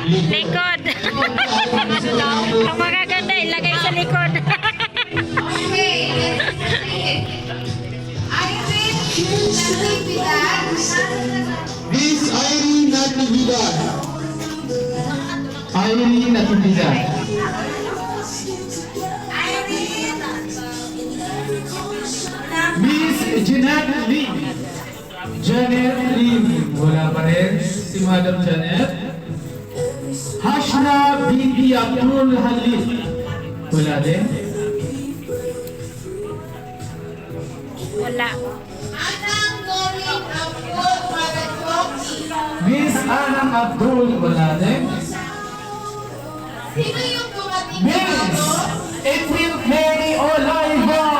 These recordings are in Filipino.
Likod. Ang magaganda, ilagay sa likod. Miss Irene Natividad. Irene Natividad. Miss Janet Lim. Janet Lim. Wala pa rin si Madam Janet. Hashna binti Abdul Halim. Wala din. Wala. Miss Anang Abdul. Wala din. Sino yung dumating Miss April Mary Oliver.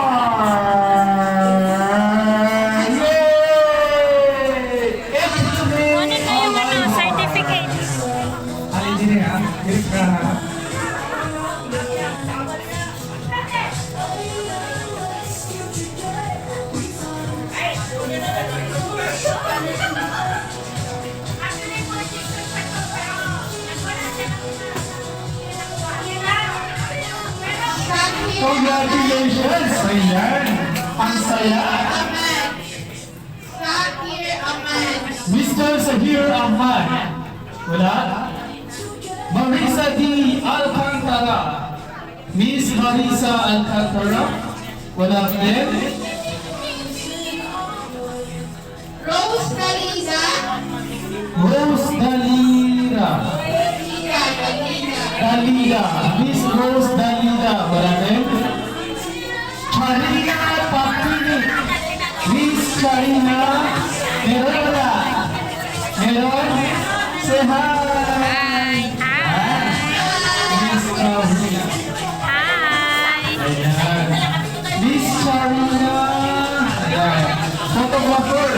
Yay! April Mary Ano na yung certificate? Ay, hindi ha. Hirap ka ha. Congratulations! Ayan! Ang saya! Sakir Aman. Mr. Zahir Ahmad. Wala? Marisa D. Alcantara. Miss Marisa Alcantara. Wala din. Rose Dalida. Rose Dalira. Dalida. Miss Rose Dalida. Wala din. Charina Papini. Miss Charina Merora. Meron? Say hi! Miss Charina. Hi! Ayan. Miss Charina. Ayan. Photographer.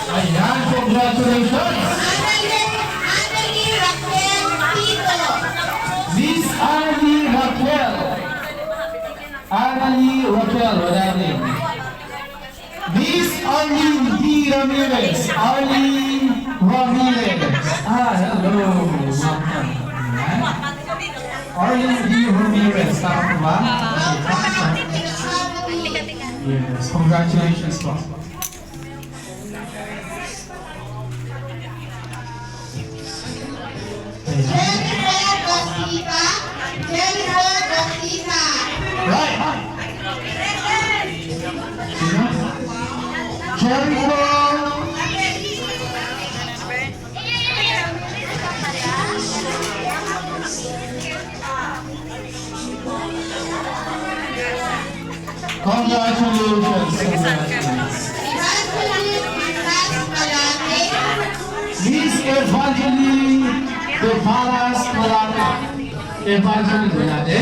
Ayan, congratulations! Annalie Raquel Tito. Miss Annie Raquel. Annie Raquel, wala din. Miss Arlene D. Ramirez. Arlene Ramirez. Hello. Welcome. Ayan. Arlene D. Ramirez. Tama ba? Yes, congratulations po. Jennifer Bastita. Jennifer Bastita. Right. Sino? Jericho. Congratulations. Evangeline Matas Malate. Miss Evangeline de Palas Malate. Evangeline Malate.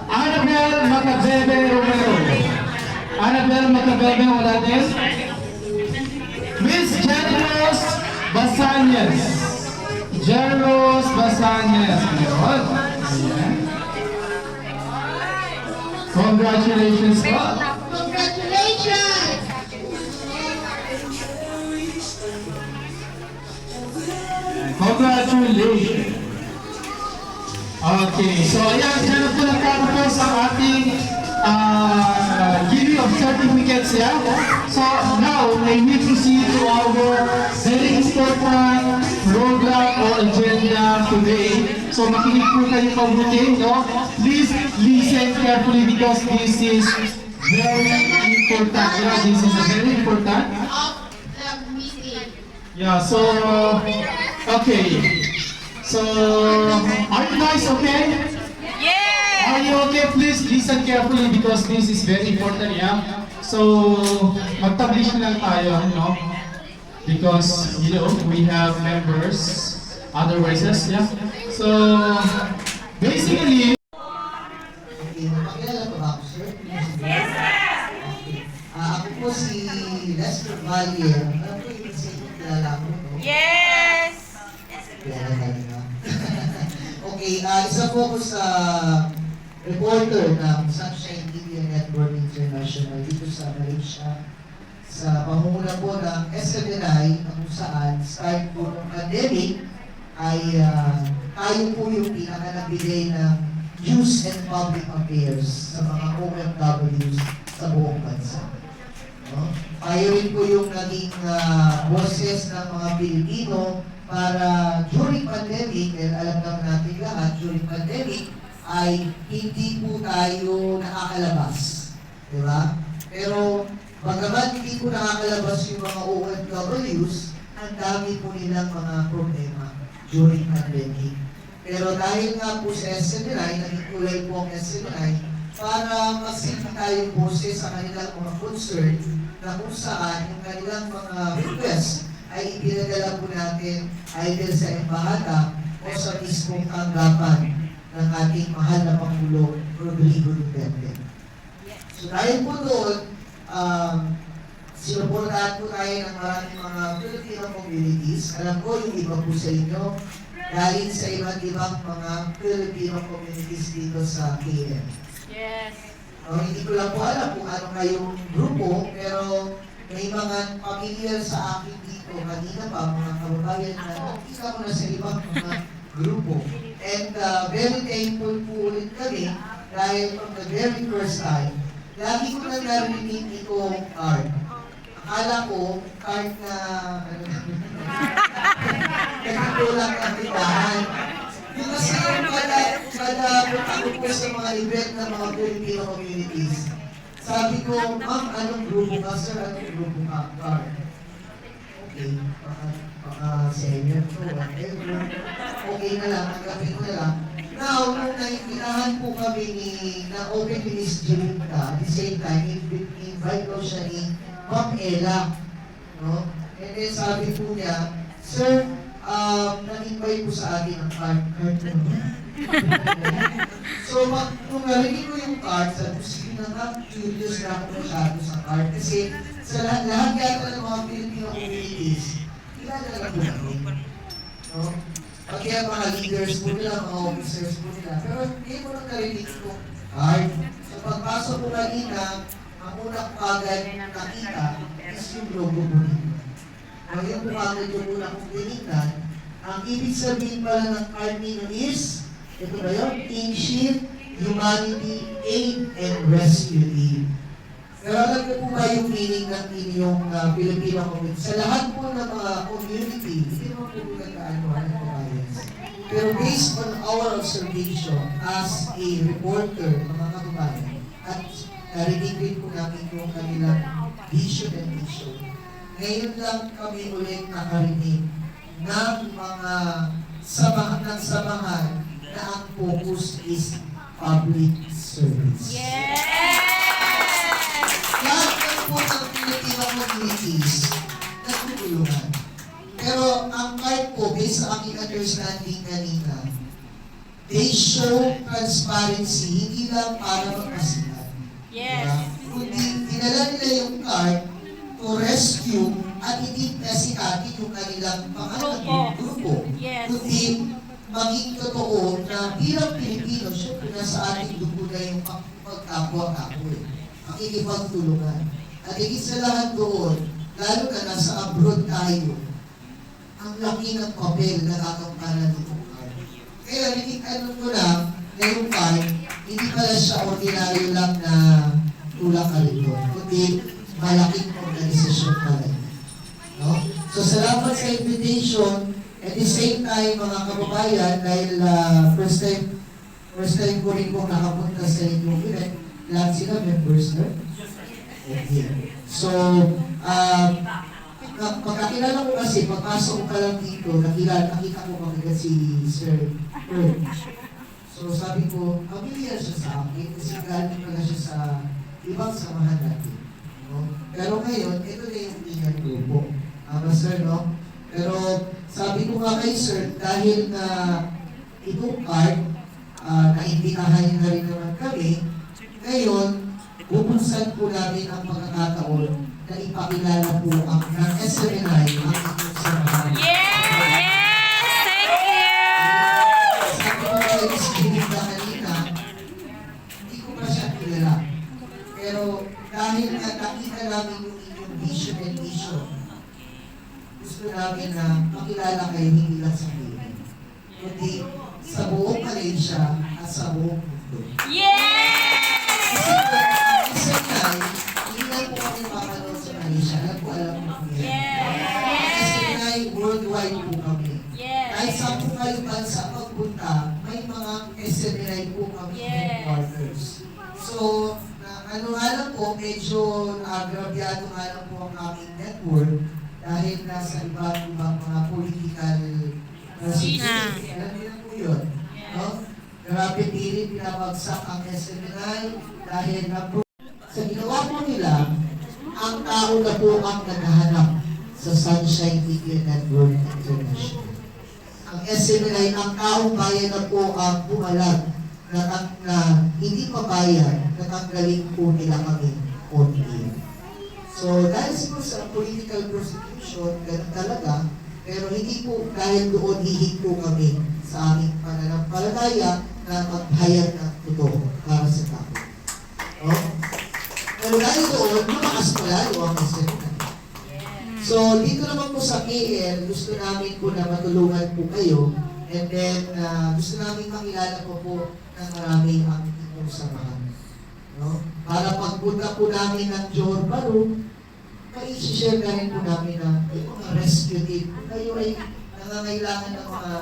Annabel Macabebe Romero. Annabel Macabebe Malate. Miss Janos Basanyas. Janos Basanyas. Meron. Ayan. Congratulations po. Congratulations. Congratulations. Okay, so ayan, dyan na po nagtatapos ang ating giving of certificates, yeah? So now, may we proceed to our very important program or agenda today. So makinig po kayo mabuti, no? Please listen carefully because this is very important. Yeah, this is very important. Of the meeting. Yeah, so, okay. So, are you guys okay? Yeah! Are you okay? Please listen carefully because this is very important, yeah? So, mag-publish lang tayo, no? Because, you know, we have members, other races, yeah? So, basically, Pakilala ko ba ako, sir? Yes, sir! Ako po si Lester Valier. Ano po yung kasi kilala ko, no? Yes! Kilala natin, no? Okay, isa po ako sa reporter ng Sunshine Media Network International. International dito sa Malaysia. Sa pangunguna po ng SMNI, na kung saan start po ng pandemic, ay tayo po yung pinaka nagbigay ng Youth and Public Affairs sa mga OFWs sa buong bansa. No? Tayo rin po yung naging boses ng mga Pilipino para during pandemic, dahil alam naman natin lahat, during pandemic, ay hindi po tayo nakakalabas. Diba? Pero, bagaman hindi po nakakalabas yung mga OFWs, ang dami po nilang mga problema during pandemic. Pero dahil nga po sa SMNI, naging kulay po ang SMNI, para magsilbi tayong boses sa kanilang mga concern na kung saan yung kanilang mga request ay ipinadala po natin either sa embahada o sa mismong tanggapan ng ating mahal na Pangulo, Rodrigo Duterte. So dahil po doon, sinuportahan po tayo ng maraming mga Filipino communities. Alam ko yung iba po sa inyo, galing sa iba't ibang mga Filipino communities dito sa KM. Yes. Hindi ko lang po alam kung ano kayong grupo, pero may mga pamilyar sa akin dito, kanina pa, mga kababayan na nakita ko na sa ibang mga grupo. And very thankful po ulit kami dahil from the very first time, lagi ko na narinig itong card. Akala ko, card na, nagtutulak ang tindahan. Yung kasi yung kada punta ko sa mga event ng mga Filipino communities, sabi ko, ma'am, anong grupo ka, sir? Anong grupo ka? Card. Okay, baka senior to, whatever. Okay na lang, tanggapin ko na lang. Now, nung naimbitahan po kami na Open ni Miss Jirinka, at the same time, invite ko siya ni Ma'am Ella. No? And then sabi po niya, sir, nag-invite po sa akin ang card naman. So, nung narinig ko yung card, sabi ko, sige na nga, curious na ako masyado sa card. Kasi sa lahat yata ng mga Filipino communities, kilala na po namin. No? Pati ang mga leaders po nila, mga officers po nila. Pero hindi mo nang narinig itong card. So, pagpasok ko kanina, ang unang kagad nakita is yung logo po nila. Ngayon po kagad yung unang kong tinignan, ang ibig sabihin pala ng card nila is, ito na yun, Kinship, Humanity, Aid, and Rescue Team. Pero alam niyo po ba yung meaning ng inyong Filipino community? Sa lahat po ng mga community, hindi naman po nagkaanoan ng kabayas. Pero based on our observation as a reporter ng mga kababayan, at narinig din po namin yung kanilang vision and mission, ngayon lang kami ulit nakarinig ng mga samahan na ang focus is public service. Yes! Lahat ng po ng Filipino communities nagtutulungan. Pero ang card po, based sa aking understanding kanina, they show transparency, hindi lang para magpasikat. Yes. Kundi dinala nila yung card to rescue at hindi nasikatin yung kanilang grupo. Yes. Kundi maging totoo na bilang Pilipino, syempre nasa ating dugo na yung pagkapwa-kapwa. Pakikipagtulungan. At higit sa lahat doon, lalo na nasa abroad tayo, ang laki ng papel na kakampanan nitong card. Kaya ano ko lang, na yung card, hindi pala siya ordinaryo lang na tulak ka rin doon, kundi malaking organisasyon pala. No? So salamat sa invitation. At the same time, mga kababayan, dahil first time ko rin pong nakapunta sa inyong event, lahat sila members, no? Okay. So, pagkakilala ko kasi, pagpasok ko pa lang dito, nakita ko magagad si Sir Earl. So, sabi ko, familiar siya sa akin kasi galing pala siya sa ibang samahan natin. No? Pero ngayon, ito na yung inyong grupo. Sir, no? Pero, sabi ko nga kay Sir, dahil na itong card, naimbitahan na rin naman kami, ngayon, bubuksan po namin ang pagkakataon na ipakilala po ang SMNI ang inyong samahan. Yes! Thank you! Sabi ko kay Miss Jirinka kanina, hindi ko pa siya kilala. Pero gusto namin na makilala kayo hindi lang sa Pilipinas, kundi sa buong Malaysia at sa buong mundo. Kasi Nay, hindi lang po kami mapanood sa Malaysia, alam po kami yan. Kasi Nay, worldwide po kami. Kahit saan po kayo bansa pagpunta, may mga SMNI po kami headquarters. So, ano nga lang po, medyo agrabyado nga lang po ang aming network dahil nasa ibang mga political situation. Alam niyo na po yun. No? Grabe din pinabagsak ang SMNI dahil na po sa ginawa po nila, ang tao na po ang naghahanap sa Sunshine Media Network International. Ang SMNI, ang taong bayan na po ang bumalag na hindi mabayan, natanggalin po nila kami on air. So, dahil siguro sa political persecution, ganun talaga, pero hindi po dahil doon hihig po kami sa aming pananampalataya na maghayag ng totoo para sa tao. No? Pero dahil doon, lumakas pa lalo ang SMNI. So, dito naman po sa KL, gusto namin po na matulungan po kayo. And then, gusto namin makilala po ng maraming ang inyong samahan. No? Para pagpunta po namin ng Johor Bahru, mai-share na rin po namin na yung mga rescue team. Kayo ay nangangailangan ng mga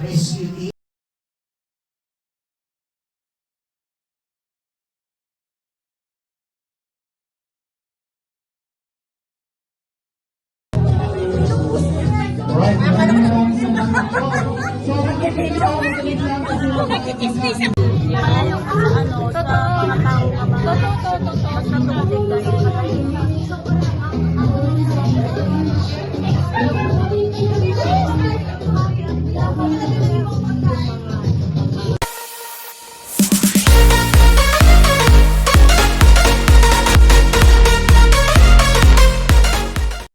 rescue team. Alright, maraming salamat po. So, magkakita lang kasi